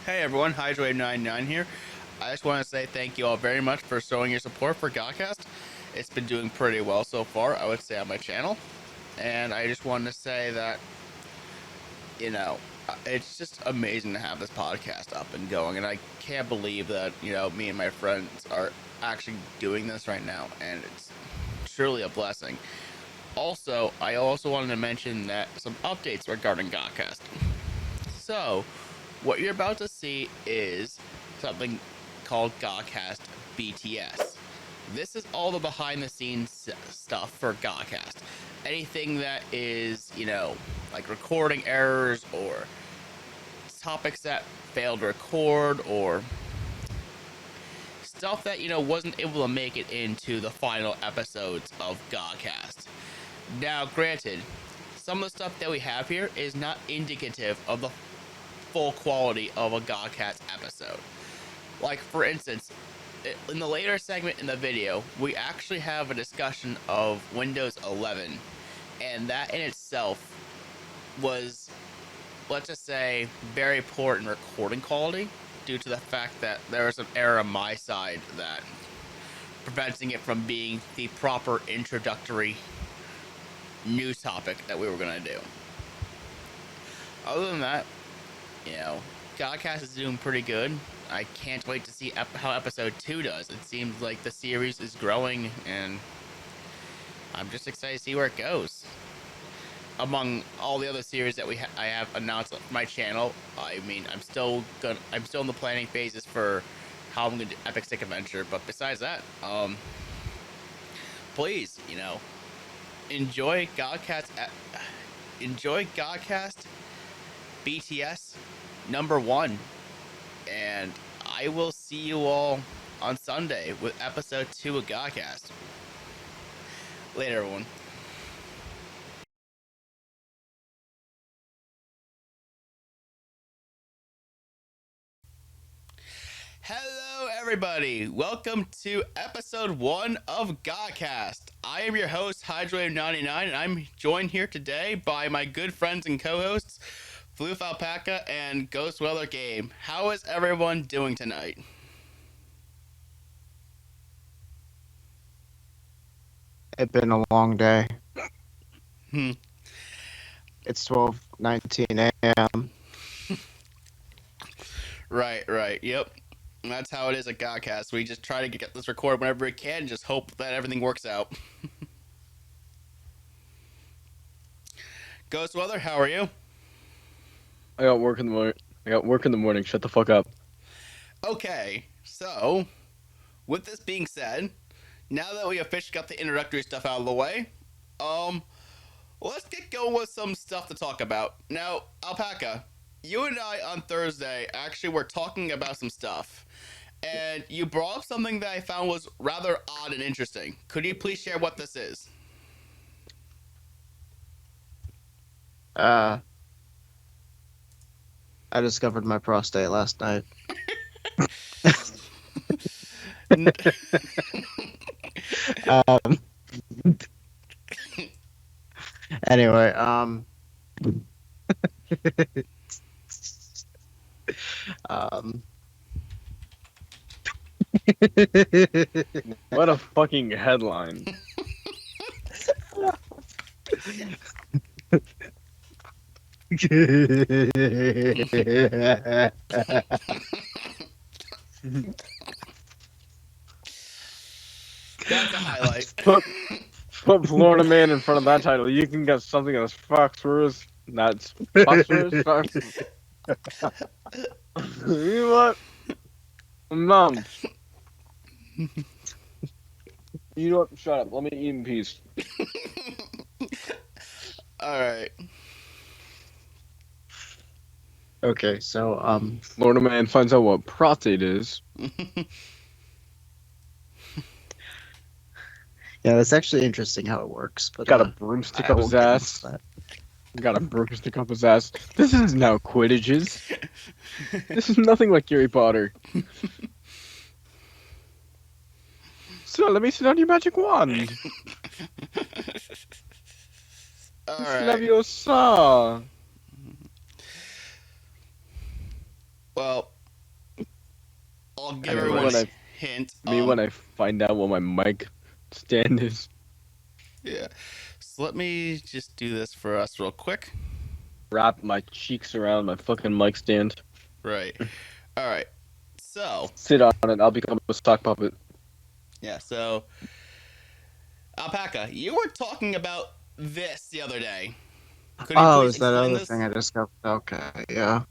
Hey everyone, HydroWave99 here. I just want to say thank you all very much for showing your support for GAHCast. It's been doing pretty well so far, I would say, on my channel. And I just wanted to say that, it's just amazing to have this podcast up and going. And I can't believe that, me and my friends are actually doing this right now. And it's truly a blessing. Also, I also wanted to mention that some updates regarding GAHCast. So, what you're about to see is something called GAHCast B.T.S. This is all the behind the scenes stuff for GAHCast. Anything that is, like recording errors or topics that failed to record or stuff that, wasn't able to make it into the final episodes of GAHCast. Now, granted, some of the stuff that we have here is not indicative of the full quality of a GAHCast episode. Like, for instance, in the later segment in the video, we actually have a discussion of Windows 11, and that in itself was, let's just say, very poor in recording quality due to the fact that there was an error on my side that preventing it from being the proper introductory news topic that we were going to do. Other than that, GAHCast is doing pretty good. I can't wait to see how episode 2 does. It seems like the series is growing, and I'm just excited to see where it goes. Among all the other series that I have announced on my channel, I mean, I'm still in the planning phases for how I'm gonna do Epic Stick Adventure. But besides that, please, enjoy GAHCast B.T.S. #1, and I will see you all on Sunday with episode 2 of GAHCast. Later, everyone. Hello, everybody. Welcome to episode 1 of GAHCast. I am your host, HydroWave99, and I'm joined here today by my good friends and co-hosts, FluufAlpaca and GhostwellerGAME. How is everyone doing tonight? It's been a long day. Hmm. It's 12:19 a.m. Right. Yep. And that's how it is at GAHCast. We just try to get this recorded whenever we can and just hope that everything works out. Ghostweller, how are you? I got work in the morning. Shut the fuck up. Okay, so with this being said, now that we officially got the introductory stuff out of the way, let's get going with some stuff to talk about. Now, Alpaca, you and I on Thursday actually were talking about some stuff, and you brought up something that I found was rather odd and interesting. Could you please share what this is? I discovered my prostate last night. um, anyway, What a fucking headline. That's a highlight. Put Florida Man in front of that title. You can get something that's phosphorus. That's phosphorus. You know what? Mom. You know what? Shut up. Let me eat in peace. Alright. Okay, so Florida Man finds out what prostate is. yeah, that's actually interesting how it works. But Got a broomstick I up won't his get into ass. that. Got a broomstick up his ass. This is now Quidditch's. This is nothing like Harry Potter. So let me sit on your magic wand. Alright. Leviosa. Well, I'll give Anyway. everyone When a I hint. when I find out what my mic stand is. Yeah. So let me just do this for us real quick. Wrap my cheeks around my fucking mic stand. Right. All right. So Sit on it. I'll become a sock puppet. yeah. So Alpaca, you were talking about this the other day. Could you Oh, please is that explain other this? thing I discovered? Okay, yeah.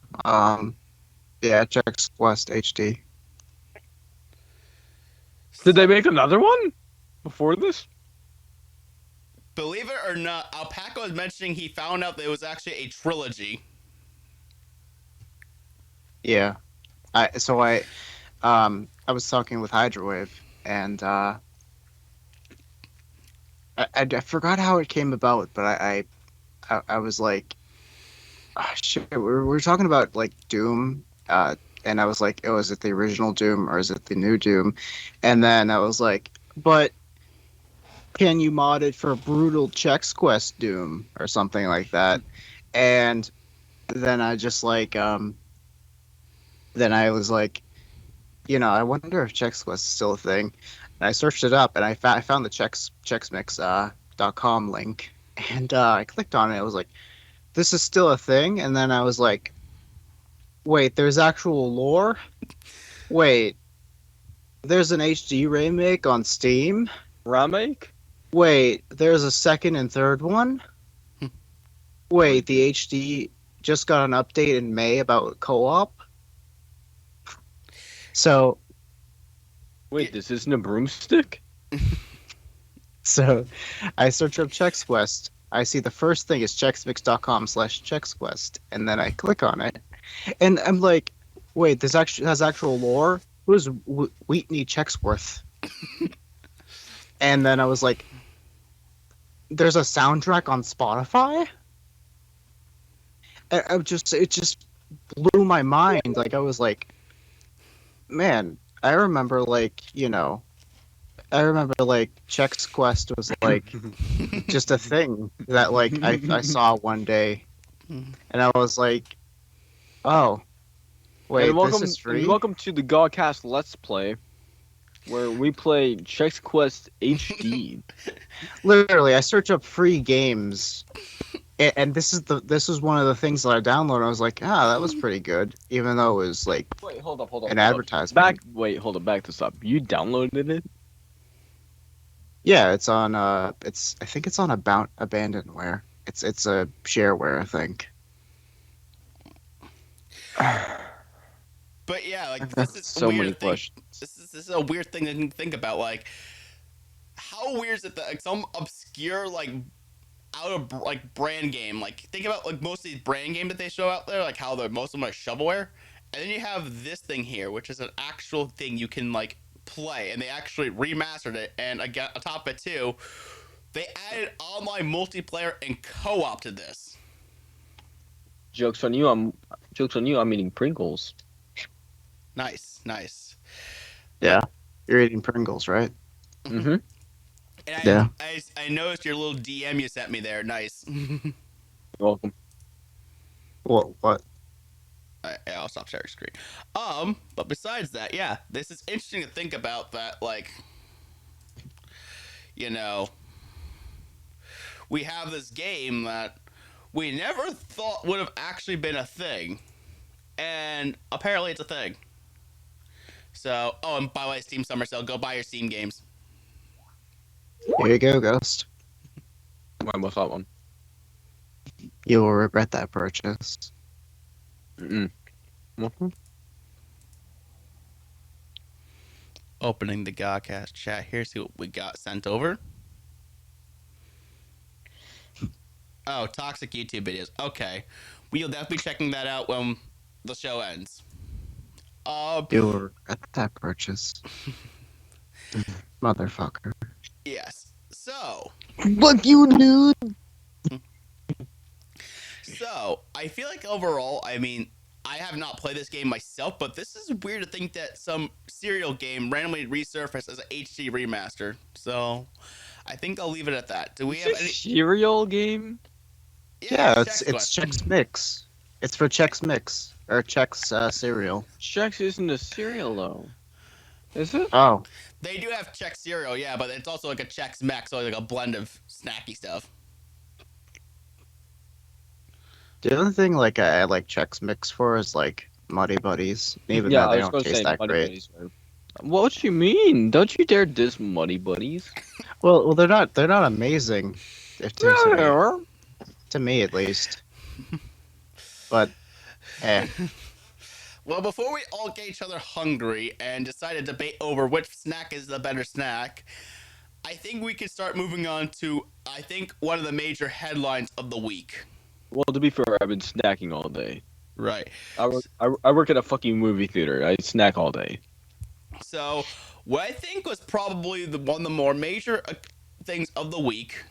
Yeah, Chex Quest HD. Did they make another one before this? Believe it or not, Alpaca was mentioning he found out that it was actually a trilogy. Yeah. I was talking with Hydrowave, and I forgot how it came about, but I was like, oh, shit, we were talking about like Doom, and I was like, oh, is it the original Doom or is it the new Doom? And then I was like, but can you mod it for brutal Chex Quest Doom or something like that? And then I just like, then I was like, I wonder if Chex Quest is still a thing. And I searched it up, and I found the ChexMix.com link, and I clicked on it. I was like, this is still a thing. And then I was like, wait, there's actual lore. Wait, there's an HD remake on Steam. Remake? Wait, there's a second and third one. Wait, the HD just got an update in May about co-op. So Wait, this isn't a broomstick? So I search up Chex Quest. I see the first thing is chexmix.com/Chex Quest, and then I click on it, and I'm like, wait, this actually has actual lore. Who's Wheatney Chexworth? And then I was like, there's a soundtrack on Spotify. It just blew my mind. Like I was like, man, I remember Chex Quest was like just a thing that like I saw one day, and I was like, oh, wait, and welcome, this is free? and welcome to the GAHCast Let's Play, where we play Chex Quest HD. Literally, I search up free games, and this is one of the things that I downloaded. I was like, that was pretty good, even though it was like Wait, hold up. an advertisement. Back this up. You downloaded it? Yeah, it's on I think it's on Abandonware. It's a shareware, I think. But yeah, like this is So weird many to think. questions. This is a weird thing to think about. Like, how weird is it that like some obscure like out of like brand game? Like, think about like most of these brand games that they show out there, like how most of them are shovelware, and then you have this thing here, which is an actual thing you can like play, and they actually remastered it, and again, on top of it too, they added online multiplayer and co-op to this. Jokes on you. I'm eating Pringles. Nice. Yeah, you're eating Pringles, right? Mm-hmm. And Yeah. I noticed your little DM you sent me there. Nice. You're welcome. Well, what? I'll stop sharing screen. But besides that, yeah, this is interesting to think about. That like, we have this game that we never thought would have actually been a thing, and apparently it's a thing. So, and by the way, Steam Summer Sale, go buy your Steam games. Here you go, Ghost. What's that one? You will regret that purchase. Mm-mm. Mm-hmm. Opening the GAHCast chat here, see what we got sent over. Oh, toxic YouTube videos. Okay. We'll definitely be checking that out when the show ends. You will regret that purchase. Motherfucker. Yes. So, Fuck you, dude! I feel like overall, I mean, I have not played this game myself, but this is weird to think that some serial game randomly resurfaced as an HD remaster. So, I think I'll leave it at that. Do we have any cereal game? Yeah, it's Chex Mix. It's for Chex Mix or Chex cereal. Chex isn't a cereal though. Is it? Oh, They do have Chex cereal, yeah, but it's also like a Chex Mix, so like a blend of snacky stuff. the other thing like I like Chex Mix for is like Muddy Buddies. Even Yeah, though I they was don't going to taste say that Muddy great. Buddies, man. What you mean? Don't you dare diss Muddy Buddies. Well, they're not amazing, if to me at least. But Well, before we all get each other hungry and decide to debate over which snack is the better snack, I think we can start moving on to, I think, one of the major headlines of the week. Well, to be fair, I've been snacking all day. Right. I work at a fucking movie theater. I snack all day. So, what I think was probably one of the more major things of the week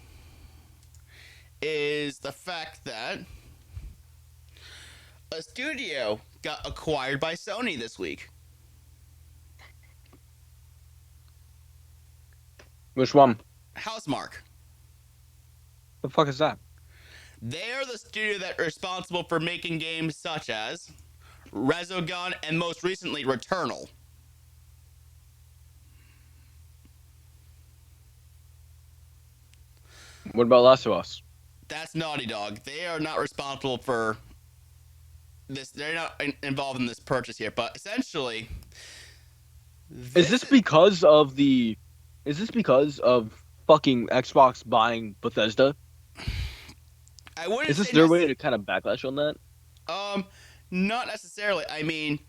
is the fact that a studio got acquired by Sony this week. Which one? Housemarque. The fuck is that? They are the studio that are responsible for making games such as Resogun and most recently Returnal. What about Last of Us? That's Naughty Dog. They are not responsible for this. They're not involved in this purchase here, but essentially, Is this because of the? Is this because of fucking Xbox buying Bethesda? I wouldn't Is this say their way to kind of backlash on that? Not necessarily. I mean,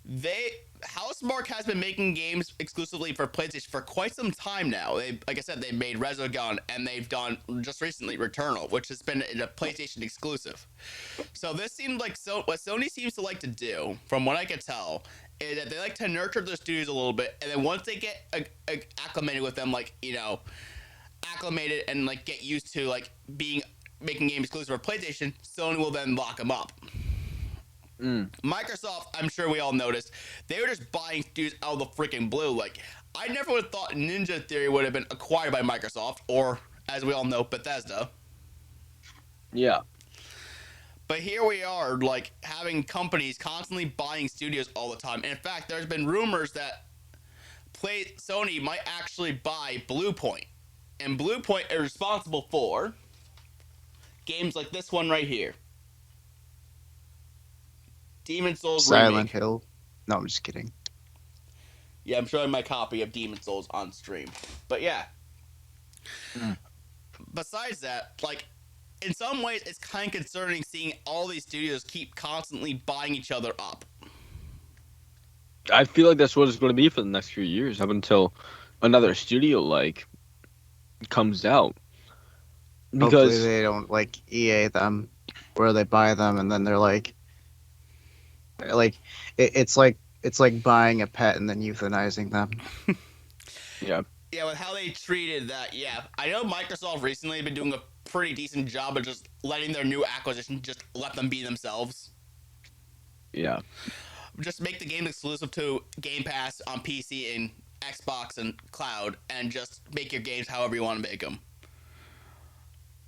Housemarque has been making games exclusively for PlayStation for quite some time now. Like I said, they made Resogun and they've done just recently Returnal, which has been a PlayStation exclusive. So this seemed like what Sony seems to like to do, from what I can tell, is that they like to nurture their studios a little bit, and then once they get acclimated with them, like acclimated and like get used to like making games exclusive for PlayStation, Sony will then lock them up. Microsoft, I'm sure we all noticed, they were just buying studios out of the freaking blue. Like, I never would have thought Ninja Theory would have been acquired by Microsoft, or, as we all know, Bethesda. Yeah. But here we are, like, having companies constantly buying studios all the time. And in fact, there's been rumors that Sony might actually buy Bluepoint. And Bluepoint is responsible for games like this one right here. Demon's Souls Silent Remake. Hill. No, I'm just kidding. Yeah, I'm showing my copy of Demon's Souls on stream. But yeah. Besides that, like, in some ways, it's kind of concerning seeing all these studios keep constantly buying each other up. I feel like that's what it's going to be for the next few years, up until another studio like comes out. Hopefully Because they don't like EA them, where they buy them and then they're like it's like buying a pet and then euthanizing them. yeah, with how they treated that, yeah. I know Microsoft recently has been doing a pretty decent job of just letting their new acquisition just let them be themselves. yeah. Just make the game exclusive to Game Pass on PC and Xbox and cloud, and just make your games however you want to make them.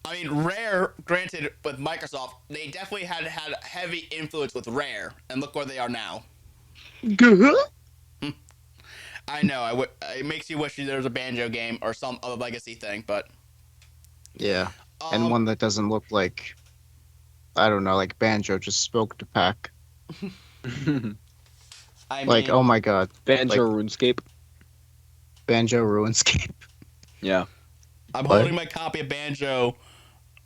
I mean, Rare, granted, with Microsoft, they definitely had heavy influence with Rare, and look where they are now. I know, it makes you wish there was a Banjo game or some other legacy thing, but... Yeah, and one that doesn't look like, I don't know, like Banjo just spoke to Pac. Like, oh my god. Banjo RuneScape. Banjo RuneScape. Yeah. I'm holding my copy of Banjo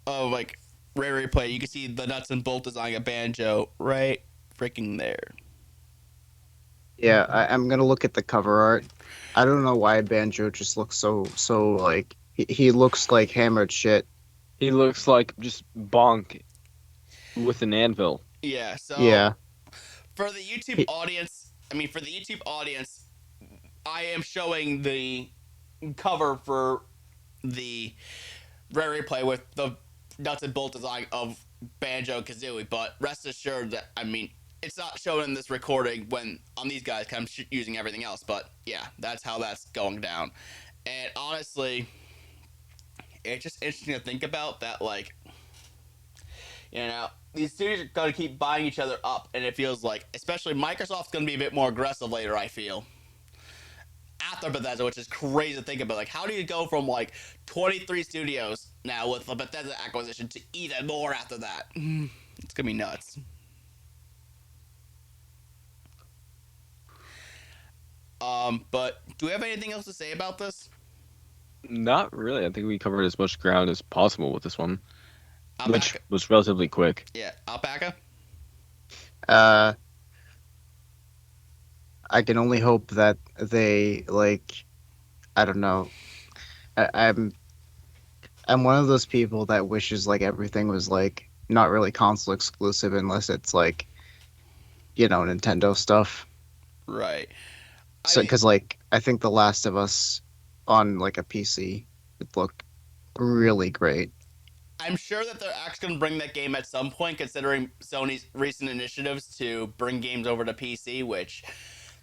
of, like, Rare Replay. You can see the nuts and bolts design of Banjo right freaking there. Yeah, I'm gonna look at the cover art. I don't know why Banjo just looks so like he looks like hammered shit. He looks like just Bonk with an anvil. Yeah, so Yeah. For the YouTube audience, I am showing the cover for the Rare Replay with the nuts and bolt design of Banjo-Kazooie, but rest assured that, I mean, it's not shown in this recording when on these guys, because I'm using everything else, but yeah, that's how that's going down. And honestly, it's just interesting to think about that, like, these studios are going to keep buying each other up, and it feels like, especially Microsoft's going to be a bit more aggressive later, I feel. after Bethesda, which is crazy to think about. Like, how do you go from like 23 studios now with the Bethesda acquisition to even more after that? It's gonna be nuts. But do we have anything else to say about this? Not really. I think we covered as much ground as possible with this one, which Alpaca. was relatively quick. Yeah, Alpaca. I can only hope that they like, I don't know. I'm one of those people that wishes like everything was like not really console exclusive unless it's like, Nintendo stuff. Right. So because like I think The Last of Us on like a PC would look really great. I'm sure that they're actually going to bring that game at some point, considering Sony's recent initiatives to bring games over to PC, which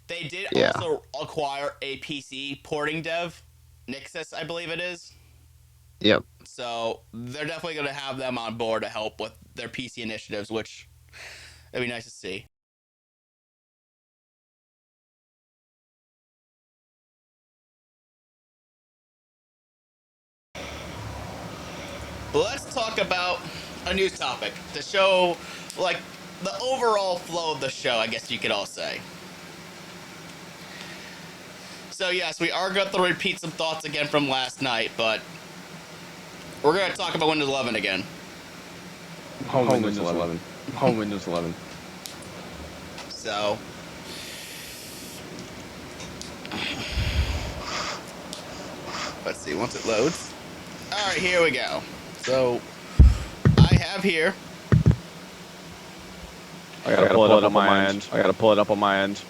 they did also acquire a PC porting dev, Nixus, I believe it is. Yep. So they're definitely going to have them on board to help with their PC initiatives, which it'd be nice to see. But let's talk about a news topic to show, like, the overall flow of the show, I guess you could all say. So yes, we are going to repeat some thoughts again from last night, but we're going to talk about Windows 11 again. Home Windows 11. Home Windows 11. So, let's see, once it loads. Alright, here we go. So, I have here. I gotta pull it up on my end. I gotta pull it up on my end.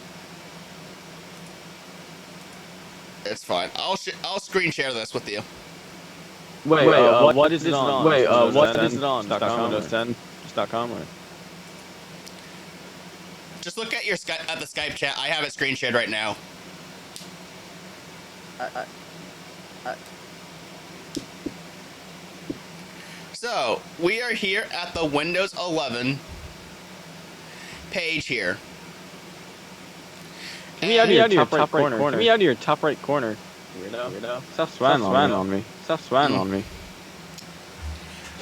It's fine. I'll screen share this with you. Wait, what is it on? Wait, what is it on? Windows 10? .com or? Just look at your at the Skype chat. I have it screen shared right now. So, we are here at the Windows 11 page here. Give me out of your top right corner. Give me out of your top right corner. Weirdo. Stop swanning on me. Stop swanning on me.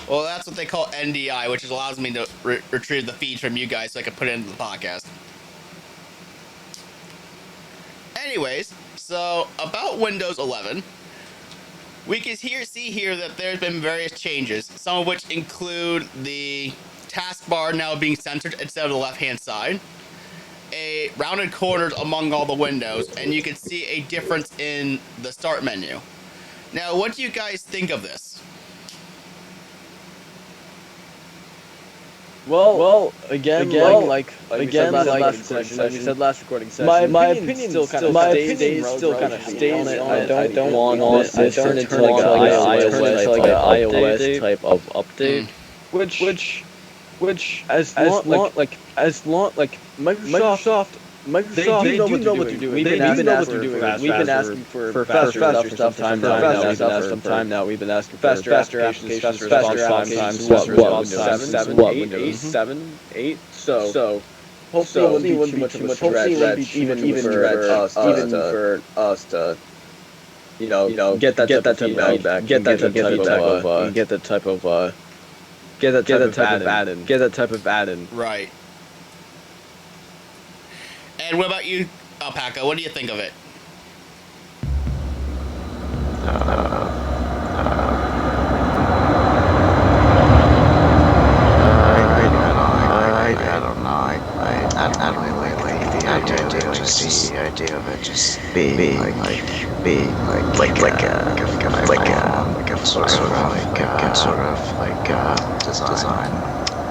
Well, that's what they call NDI, which allows me to retrieve the feed from you guys so I can put it into the podcast. Anyways, so about Windows 11, we can see here that there's been various changes, some of which include the taskbar now being centered instead of the left-hand side, a rounded corners among all the windows, and you can see a difference in the start menu. Now, what do you guys think of this? Well, again, like we said last recording session. My opinion still kind of stays. I don't want to turn it to like an iOS type of update, which as long Microsoft. They do know what they're doing. We've been asking for faster stuff for some time now. We've been asking for faster applications, faster response times. What, 7, 8? So hopefully it wouldn't be too much of a stretch, even for us to get that type of feedback, get that type of add-in. Right. And what about you, Alpaca? What do you think of it? I don't know. I don't really like the idea of it just being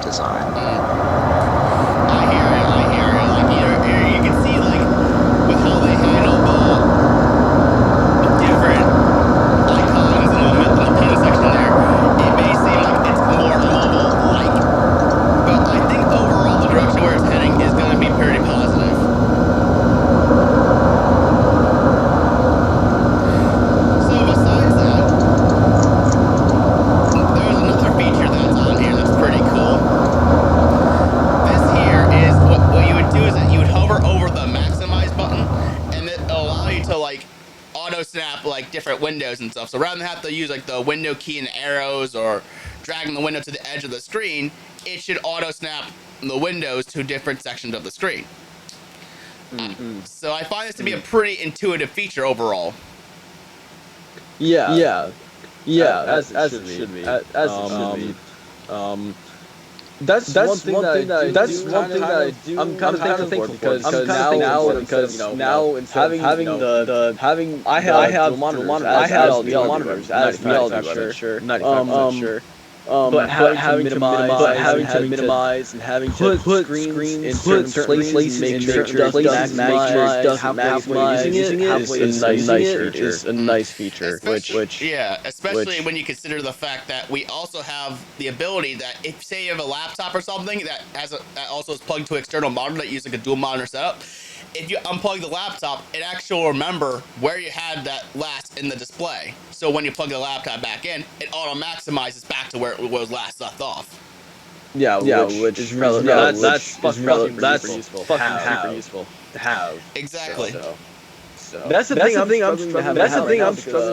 design. I hear it. Like, you can see, like, with how they handle the different icons in the pen section there, it may seem like it's more mobile-like. But I think overall the direction where it's heading is going to be pretty positive. So besides that, there's another feature that's on here that's pretty cool. This here is snap like different windows and stuff. So rather than have to use like the window key and arrows or dragging the window to the edge of the screen, it should auto snap the windows to different sections of the screen. So I find this to be a pretty intuitive feature overall. Yeah, as it should be. That's one thing that I do. I'm kind of thankful for because now instead of having I have dual monitors as 95% sure. But having to minimize and having to put screens in certain places, make sure it doesn't maximize using it is a nice feature. Especially when you consider the fact that we also have the ability that if say you have a laptop or something that also is plugged to an external monitor that uses like a dual monitor setup, if you unplug the laptop, it actually will remember where you had that last in the display. So when you plug the laptop back in, it auto maximizes back to where it was last left off. Which is that's super useful to have. Exactly. That's the thing I'm struggling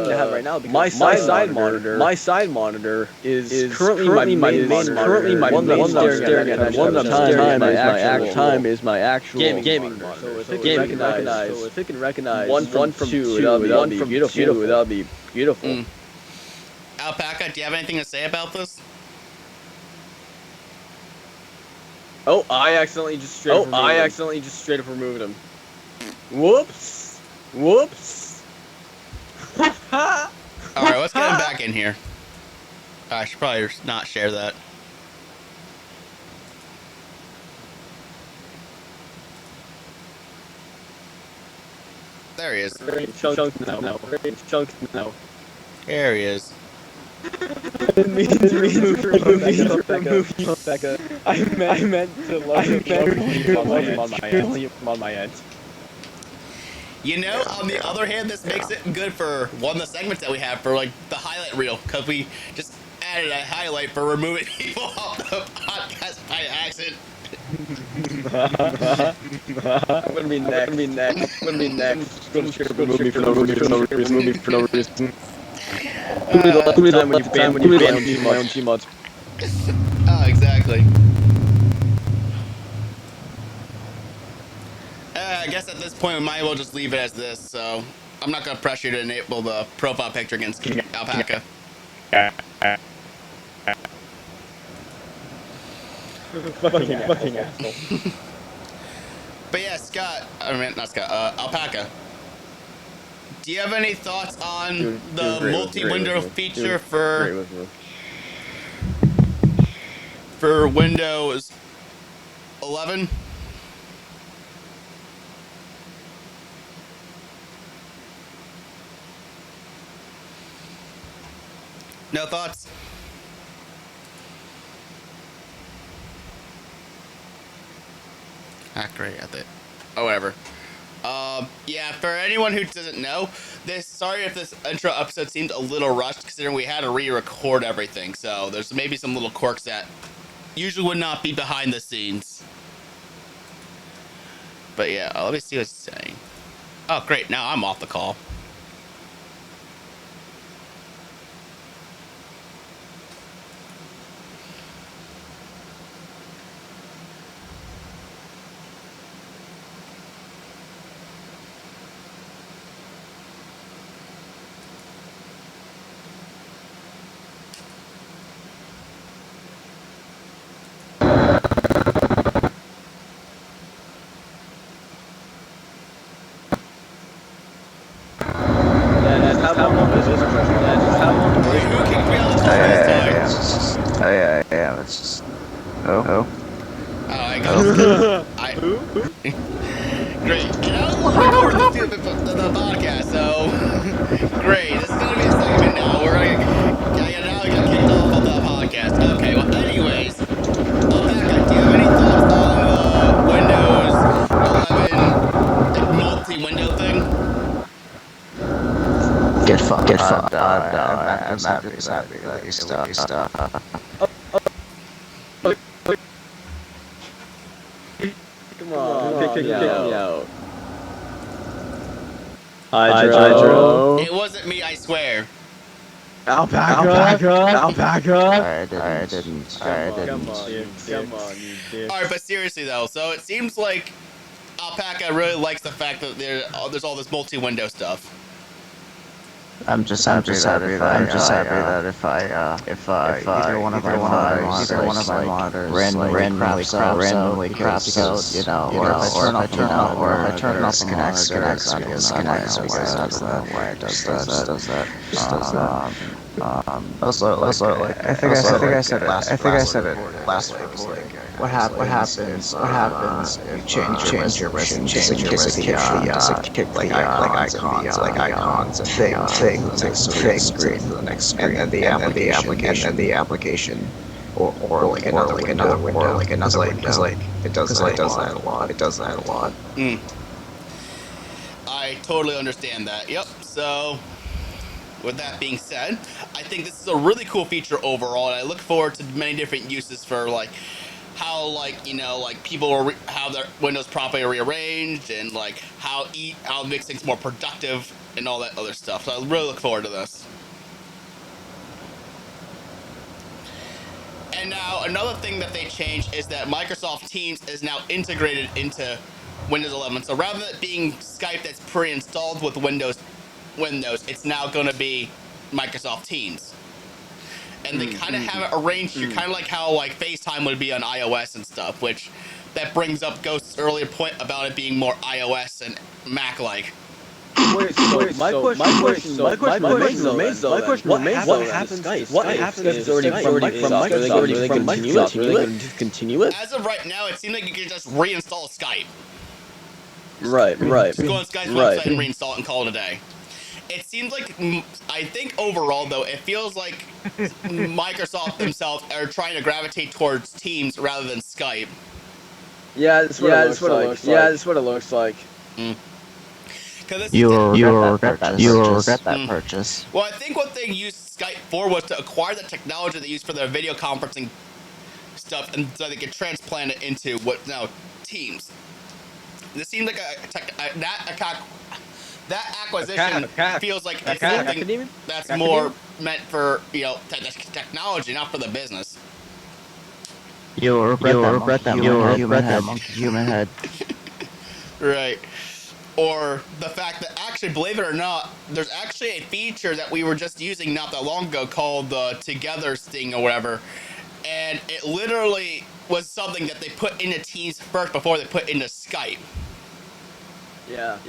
to have right now because my side monitor is currently my main monitor. One that I'm staring at, one that I'm staring at is my actual gaming monitor. So if it can recognize one from two, that would be beautiful. Alpaca, do you have anything to say about this? Oh, I accidentally just straight up removed him. Whoops. Alright, let's get him back in here. I should probably not share that. There he is. Chunk now. There he is. I meant to load him on my end. You know, on the other hand, this makes it good for one of the segments that we have for like the highlight reel, because we just added a highlight for removing people off the podcast by accident. I'm gonna be next. Remove me for no reason. Who made when you ban my own Gmods? Oh, exactly. I guess at this point we might as well just leave it as this, so I'm not going to pressure you to enable the profile picture against Alpaca. Fucking asshole. But yeah, Alpaca. Do you have any thoughts on the multi-window feature for Windows 11? No thoughts? Great, I think. Oh, whatever. Yeah, for anyone who doesn't know, sorry if this intro episode seemed a little rushed, considering we had to re-record everything, so there's maybe some little quirks that usually would not be behind the scenes. But yeah, let me see what it's saying. Oh, great, now I'm off the call. Great. And I was recording the podcast, so great. This is gonna be a segment now. We're gonna now we got kicked off of the podcast. Okay. Well, anyways, Alpaca, do you have any thoughts on the Windows 11 multi-window thing? Get fucked. I'm happy. Stop. Come on, pick me out. Hydro. It wasn't me, I swear. Alpaca. I didn't. Come on, you dick. Alright, but seriously though, so it seems like Alpaca really likes the fact that there's all this multi-window stuff. I'm just happy that if either one of my modders randomly craps out, you know, or if I turn off the disconnects, why it does that. Also, like I think I said it last week. What happens? You change your version. Just kick like icons and things to the next screen, and then the application, or like another window, because it does that a lot. I totally understand that. Yep. So, with that being said, I think this is a really cool feature overall, and I look forward to many different uses for like how, like, you know, like people will have their windows properly rearranged, and like how it makes things more productive and all that other stuff. So I really look forward to this. And now another thing that they changed is that Microsoft Teams is now integrated into Windows 11. So rather than it being Skype that's pre-installed with Windows, it's now going to be Microsoft Teams. And they kind of have it arranged here, kind of like how like FaceTime would be on iOS and stuff, which that brings up Ghost's earlier point about it being more iOS and Mac-like. My question remains though. What happens if it's already from Microsoft? Are they going to continue it? As of right now, it seems like you can just reinstall Skype. Right. Just go on Skype's website and reinstall it and call it a day. It seems like, I think overall though, it feels like Microsoft themselves are trying to gravitate towards Teams rather than Skype. Yeah, that's what it looks like. You will regret that purchase. Well, I think what they used Skype for was to acquire the technology they use for their video conferencing stuff, and so they could transplant it into what's now Teams. This seems like that acquisition feels like it's something that's more meant for, you know, technology, not for the business. You will regret that human head. Right. Or the fact that actually, believe it or not, there's actually a feature that we were just using not that long ago called the Together thing or whatever, and it literally was something that they put into Teams first before they put into Skype. Yeah.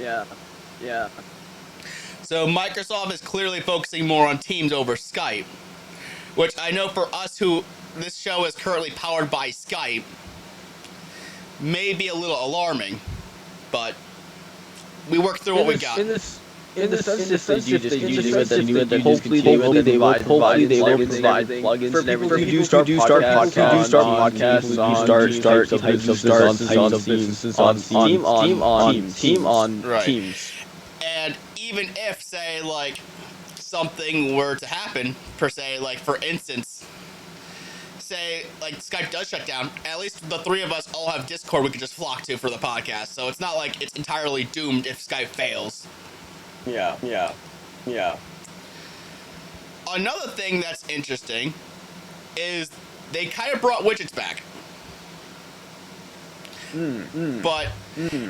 So Microsoft is clearly focusing more on Teams over Skype, which I know for us who this show is currently powered by Skype may be a little alarming, but we work through what we got. In the sense if they do that, hopefully they will provide plugins for people who do start podcasts on Teams. And even if, say, like, something were to happen, per se, like, for instance, say, like, Skype does shut down, at least the three of us all have Discord we could just flock to for the podcast, so it's not like it's entirely doomed if Skype fails. Yeah. Another thing that's interesting is they kind of brought widgets back. But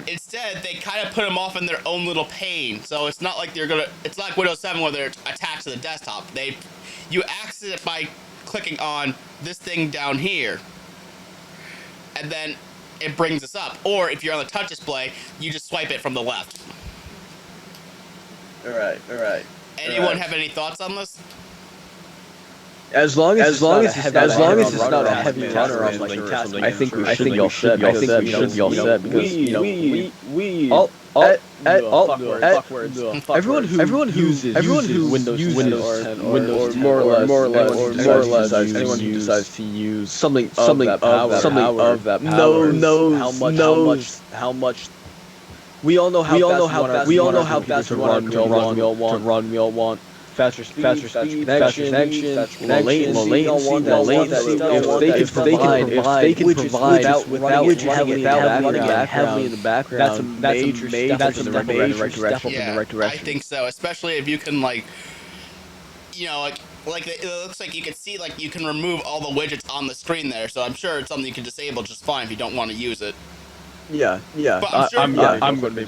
instead, they kind of put them off in their own little pane. So it's not like it's not like Windows 7 where they're attached to the desktop. You access it by clicking on this thing down here, and then it brings us up. Or if you're on the touch display, you just swipe it from the left. All right. Anyone have any thoughts on this? As long as it's not a heavy runner on like I think we should be all set because everyone who uses Windows 10 or more or less anyone who decides to use something of that power knows how much. We all know how fast we all want. faster speed, faster connection, if they can provide without heavily in the background, that's a major step in the right direction. I think so, especially if you can like, you know, like it looks like you can see like you can remove all the widgets on the screen there. So I'm sure it's something you can disable just fine if you don't want to use it. Yeah. But I'm going to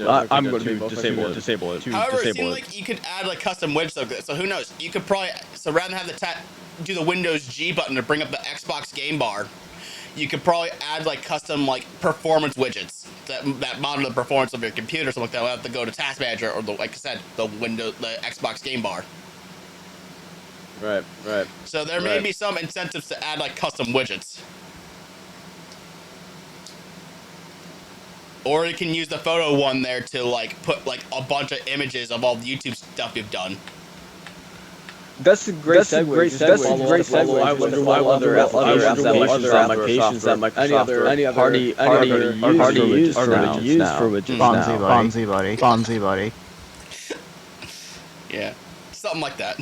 disable it. However, it seems like you could add like custom widgets. So who knows? You could probably rather than have the do the Windows G button to bring up the Xbox game bar, you could probably add like custom like performance widgets that monitor the performance of your computer, something like that. We'll have to go to Task Manager or like I said, the Xbox game bar. Right. So there may be some incentives to add like custom widgets. Or you can use the photo one there to like put like a bunch of images of all the YouTube stuff you've done. That's a great segue. I wonder what other applications that Microsoft any other party use for widgets now. Bonzi buddy. Yeah, something like that.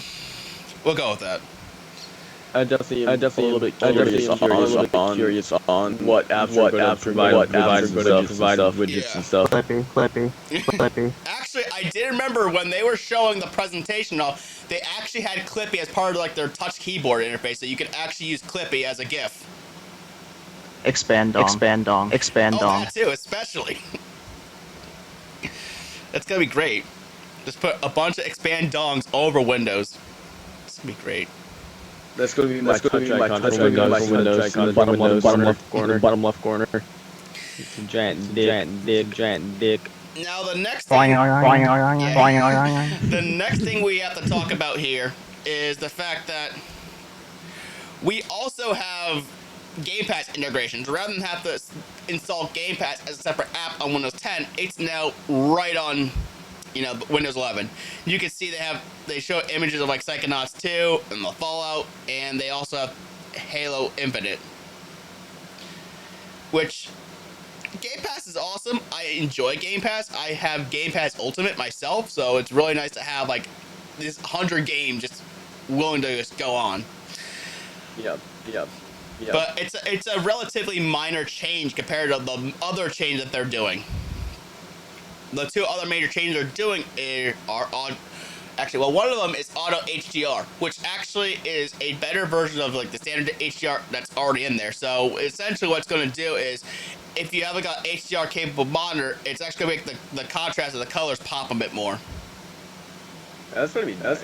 We'll go with that. I definitely a little bit curious on what apps are going to provide widgets and stuff. Clippy. Actually, I did remember when they were showing the presentation they actually had Clippy as part of like their touch keyboard interface, so you could actually use Clippy as a GIF. Expand dong. Oh, that too, especially. That's gonna be great. Just put a bunch of expand dongs over Windows. It's gonna be great. That's going to be my touch icon for Windows in the bottom left corner. It's a giant dick. Now the next thing we have to talk about here is the fact that we also have Game Pass integrations. Rather than have to install Game Pass as a separate app on Windows 10, it's now right on, Windows 11. You can see they show images of like Psychonauts 2 and the Fallout, and they also have Halo Infinite, which Game Pass is awesome. I enjoy Game Pass. I have Game Pass Ultimate myself, so it's really nice to have like this 100 games just willing to just go on. Yep. But it's a relatively minor change compared to the other change that they're doing. The two other major changes they're doing are on. Actually, well, one of them is Auto HDR, which actually is a better version of like the standard HDR that's already in there. So essentially, what it's going to do is, if you have like an HDR capable monitor, it's actually going to make the contrast of the colors pop a bit more. That's gonna be nice.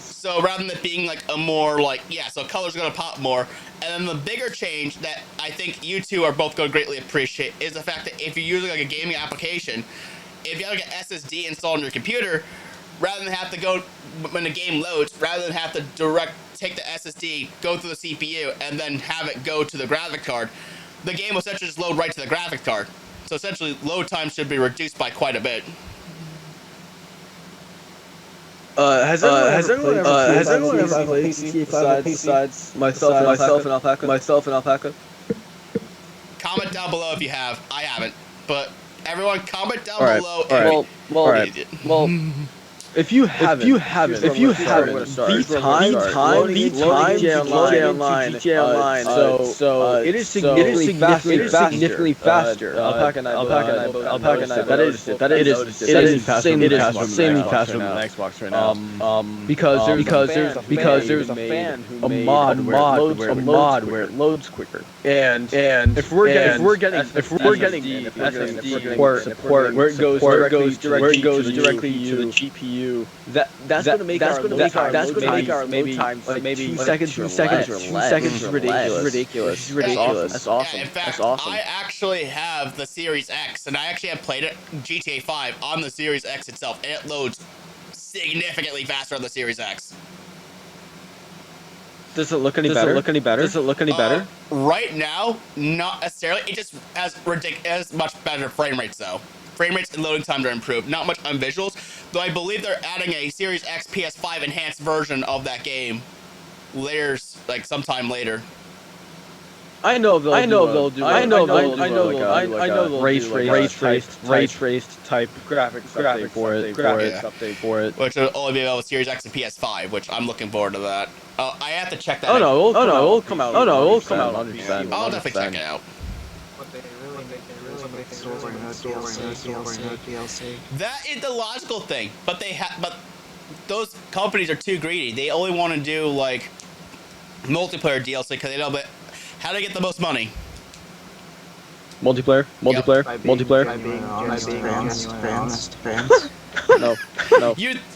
So rather than it being like a more like, so colors are gonna pop more. And then the bigger change that I think you two are both gonna greatly appreciate is the fact that if you're using like a gaming application, if you have like an SSD installed on your computer, rather than have to go when the game loads, rather than have to take the SSD, go through the CPU, and then have it go to the graphic card, the game will essentially just load right to the graphic card. So essentially, load time should be reduced by quite a bit. Has anyone ever played GTA besides myself and Alpaca? Comment down below if you have. I haven't, but everyone comment down below. Well, if you haven't, the time GTA Online. So it is significantly faster. Alpaca and I that is insanely faster than Xbox right now. Because there's a mod where it loads quicker. And if we're getting support where it goes directly to the GPU, that's going to make our load times like maybe 2 seconds or less. Ridiculous. That's awesome. Yeah, in fact, I actually have the Series X, and I actually have played it GTA 5 on the Series X itself, and it loads significantly faster on the Series X. Does it look any better? Right now, not necessarily. It just has much better frame rates though. Frame rates and loading times are improved. Not much on visuals, though I believe they're adding a Series X PS5 enhanced version of that game later, like sometime later. I know they'll do like a race type graphics update for it. Which will only be available with Series X and PS5, which I'm looking forward to that. I have to check that. It'll come out. It'll come out on PC. I'll definitely check it out. That is the logical thing, but those companies are too greedy. They only want to do like multiplayer DLC because they know how to get the most money. Multiplayer.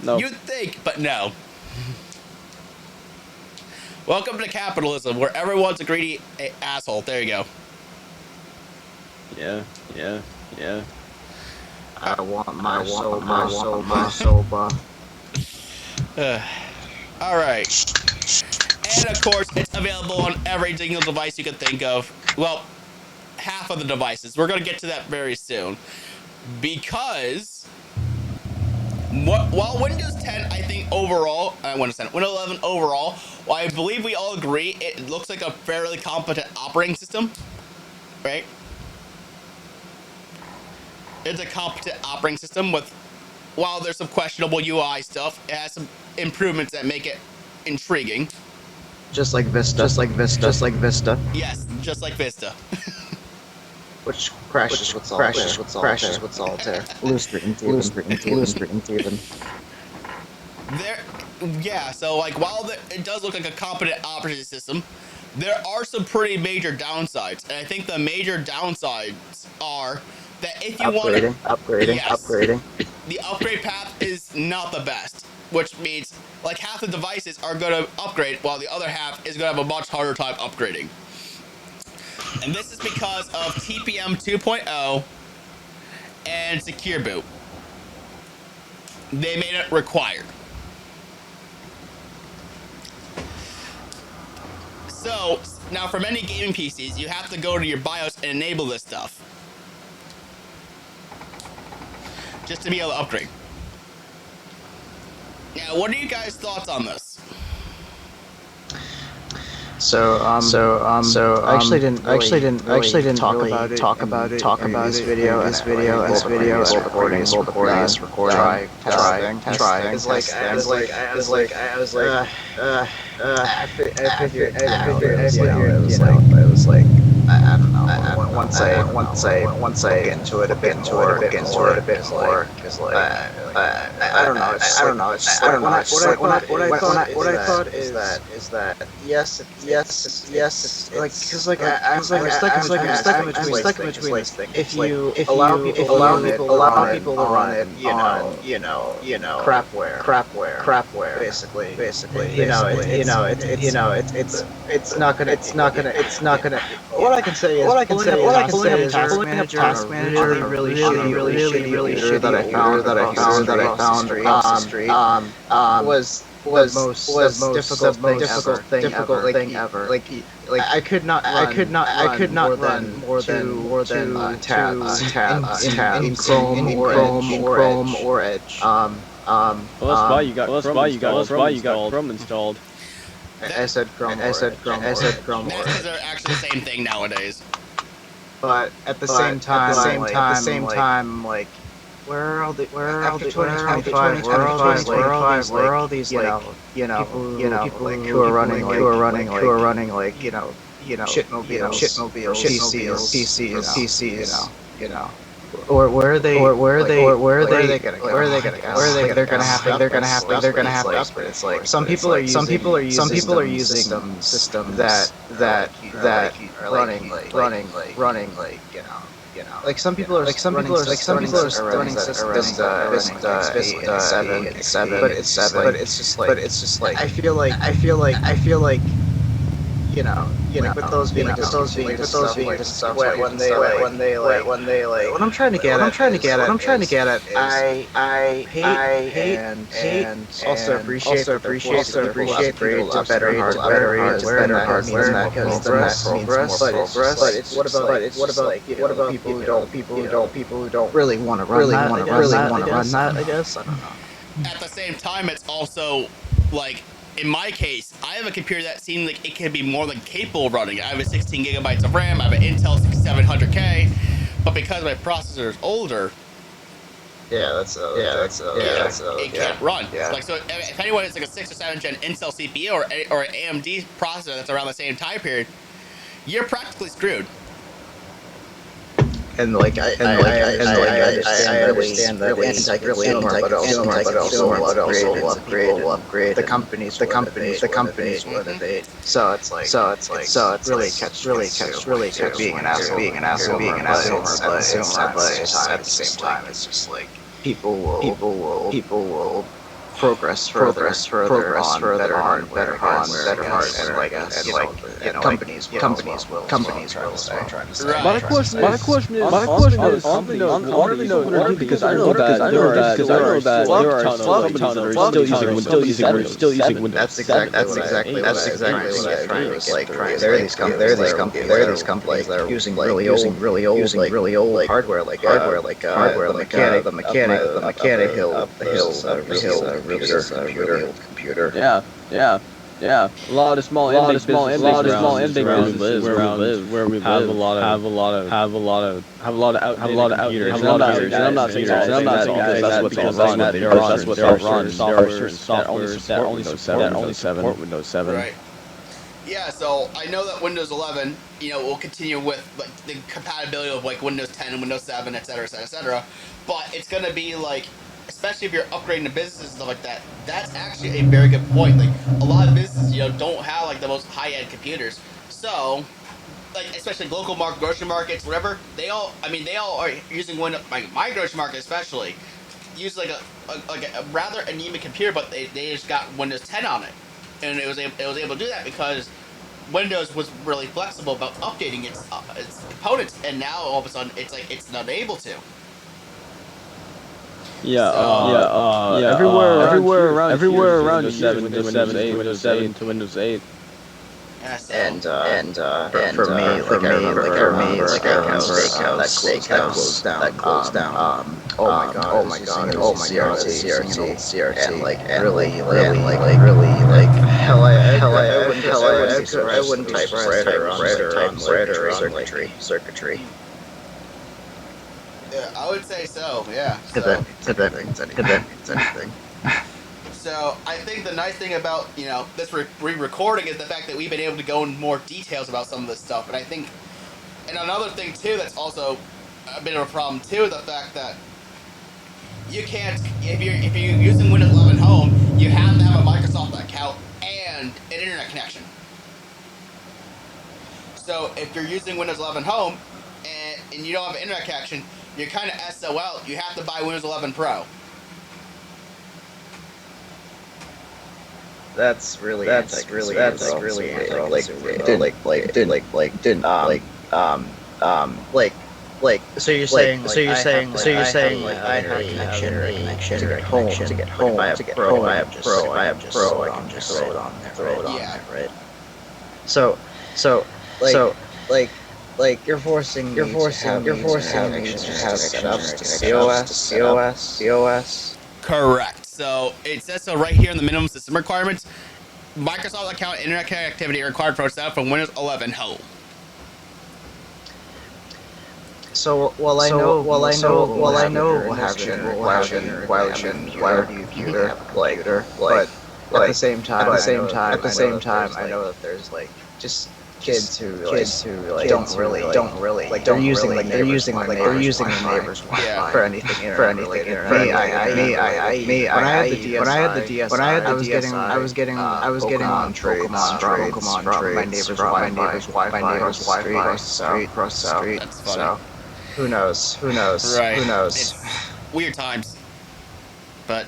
No. You'd think, but no. Welcome to capitalism, where everyone's a greedy asshole. There you go. Yeah. I want my soba. All right. And of course, it's available on every single device you can think of. Well, half of the devices. We're going to get to that very soon. Because while Windows 10, I think overall, Windows 11 overall, well, I believe we all agree it looks like a fairly competent operating system, right? It's a competent operating system with, while there's some questionable UI stuff, it has some improvements that make it intriguing. Just like Vista. Yes, just like Vista. Which crashes with Solitaire. Blue screen even. So like while it does look like a competent operating system, there are some pretty major downsides. And I think the major downsides are that if you want to upgrading. The upgrade path is not the best, which means like half the devices are going to upgrade while the other half is going to have a much harder time upgrading. And this is because of TPM 2.0 and Secure Boot. They made it required. So now for many gaming PCs, you have to go to your BIOS and enable this stuff just to be able to upgrade. Now, what are you guys' thoughts on this? I actually didn't talk about it in this video. Recording. I don't know. Once I get into it a bit more, because like I don't know. What I thought is that yes, like because like I'm stuck in between this thing. If you allow people to run it, you know, crapware, basically, it's not gonna. What I can say is task manager really shitty that I found across the street was the most difficult thing ever. Like I could not run more than tabs in Chrome or Edge. Well, that's why you got Chrome installed. I said Chrome. That's because they're actually the same thing nowadays. But at the same time, like, where are all these people who are running like shitmobiles, PCs, you know. Or where are they getting? They're gonna have to upgrade. It's like some people are using systems that running like you know. Like some people are running systems Vista 7, but it's just like I feel like you know, like with those being just stuff when they what I'm trying to get at is I hate and also appreciate that people upgrade to better hardware because that means more progress. But it's what about people who don't really want to run that? I guess I don't know. At the same time, it's also like in my case, I have a computer that seems like it can be more than capable of running. I have a 16 gigabytes of RAM. I have an Intel 6700K, but because my processor is older, it can't run. Yeah. Like, so if anyone has like a 6 or 7 gen Intel CPU or an AMD processor that's around the same time period, you're practically screwed. And like I understand that it's really smart, but also upgrade the companies will innovate. So it's really catch being an asshole, but at the same time it's just like people will progress further on better hardware, and like companies will. Right. My question is something because I know that there are companies that are still using Windows. That's exactly what I'm trying to get. There are these companies that are using really old hardware, like the mechanic computer. Yeah. A lot of small and big businesses where we live have a lot of computers. And I'm not saying that's what they're on. There are certain softwares that only support Windows 7. Right. Yeah, so I know that Windows 11, will continue with like the compatibility of like Windows 10 and Windows 7, et cetera, but it's going to be like, especially if you're upgrading to businesses and stuff like that, that's actually a very good point. Like, a lot of businesses, don't have like the most high-end computers. So, like, especially local grocery markets, whatever, they all are using Windows, like my grocery market especially, use like a rather anemic computer, but they just got Windows 10 on it. And it was able to do that because Windows was really flexible about updating its components, and now all of a sudden it's like it's not able to. Everywhere around Windows 7 to Windows 7 to Windows 8. And for me, I remember that closed down. Oh my god, CRT, and really, hell, I wouldn't type writer on circuitry. Yeah, I would say so. Yeah. If that means anything. So I think the nice thing about this re-recording is the fact that we've been able to go into more details about some of this stuff, and I think, and another thing too that's also a bit of a problem too, the fact that you can't, if you're using Windows 11 Home, you have to have a Microsoft account and an internet connection. So if you're using Windows 11 Home and you don't have an internet connection, you're kind of SOL. You have to buy Windows 11 Pro. That's really So you're saying like I have a connection to get home if I have Pro, I can just throw it on there, right? So you're forcing me to have COS. Correct. So it says so right here in the minimum system requirements. Microsoft account internet connectivity required for setup from Windows 11 Home. So I know we'll have computer, but at the same time, I know that there's like just kids who don't really like they're using the neighbor's Wi-Fi for anything internet. Me, when I had the DS, I was getting Pokemon trades from my neighbor's Wi-Fi across the street. That's funny. So who knows? Right. Who knows? It's weird times. But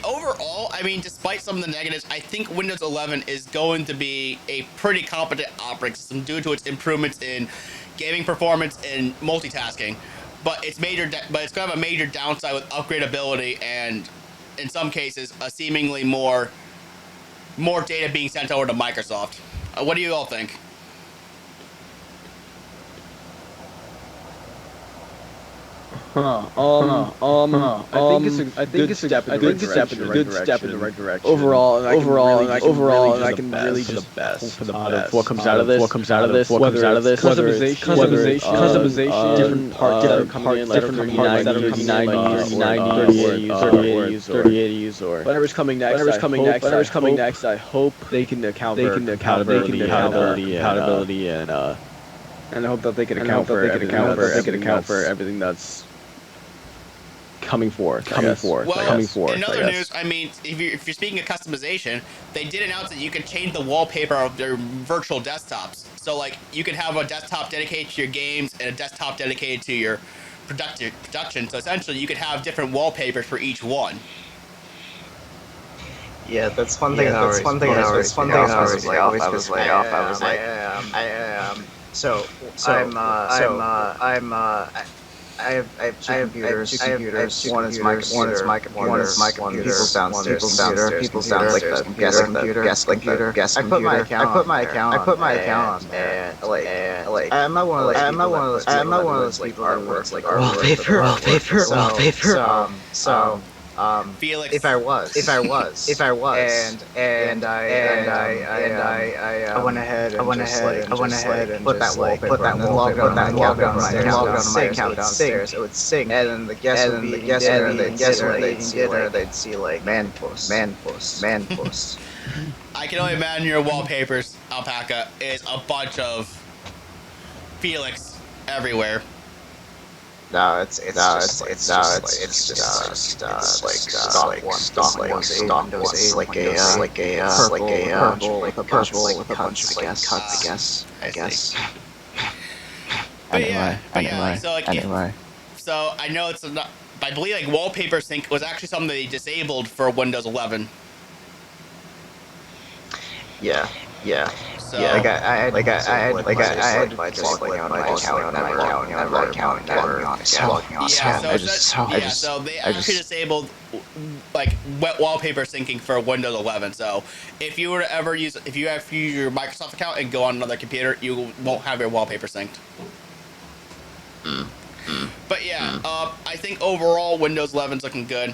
overall, despite some of the negatives, I think Windows 11 is going to be a pretty competent operating system due to its improvements in gaming performance and multitasking. But it's going to have a major downside with upgradability and, in some cases, a seemingly more data being sent over to Microsoft. What do you all think? I think it's a good step in the right direction. Overall, I can really just hope for the best. What comes out of this, whether it's customization, different parts that are coming in, like 30, 90, 30, or whatever's coming next. I hope they can account for compatibility, and I hope that they can account for everything that's coming forth. In other news, I mean, if you're speaking of customization, they did announce that you can change the wallpaper of their virtual desktops. So, like, you can have a desktop dedicated to your games and a desktop dedicated to your production. So essentially, you could have different wallpapers for each one. Yeah, that's one thing. I was like, I have two computers. One is my computer. People's downstairs. People's downstairs. Like the guest computer. I put my account on there. And I'm not one of those people that works like wallpaper. So Felix, if I was, and I went ahead and put that wallpaper and logged on my account downstairs. It would sync, and then the guests would be there. They'd see like man post. I can only imagine your wallpapers, Alpaca, is a bunch of Felix everywhere. No, it's just like stock Windows 8, like a purple with a bunch of cuts, I guess. Anyway, so I know it's not. I believe like wallpaper sync was actually something they disabled for Windows 11. Yeah. So, I had my account never. So they actually disabled like wet wallpaper syncing for Windows 11. So if you were to ever use your Microsoft account and go on another computer, you won't have your wallpaper synced. But yeah, I think overall Windows 11's looking good.